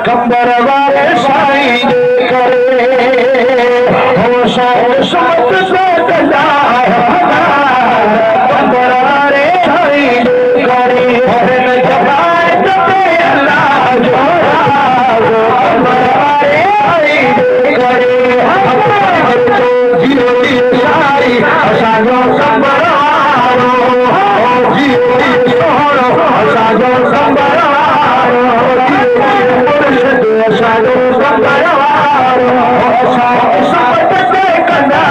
कंबर वाले साईं करे हो समत से गला कंबर वाले साईं करे हरन जगाए ते अल्लाह जोड़ा कंबर वाले साईं करे तो जियो साई असांजो कंबर वारो जियो सोहरो असांजो कंबर वारो साधो कंबर वारो समत से कंदा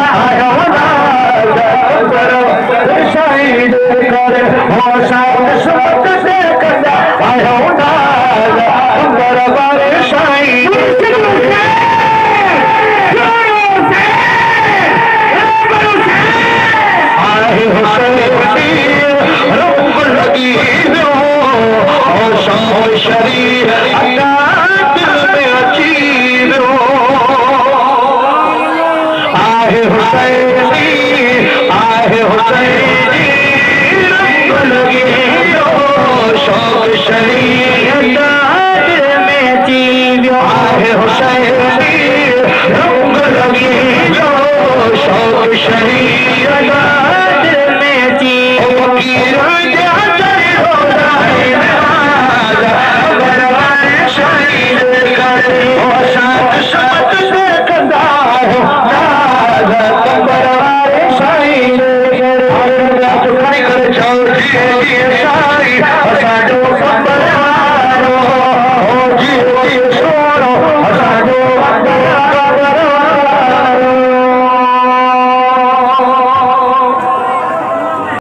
कंबर साईं करे हो समत से कंदा कंबर वाले साईं शरीर दिल में अची वियो आहे हुसैनी आहे हुसैनी रंग लॻी वियो शौक़ शरीर दिल में अची वियो आहे हुसैनी रंग लॻी वियो शौक़ शरीर दिल में अची कंबर वाले साईं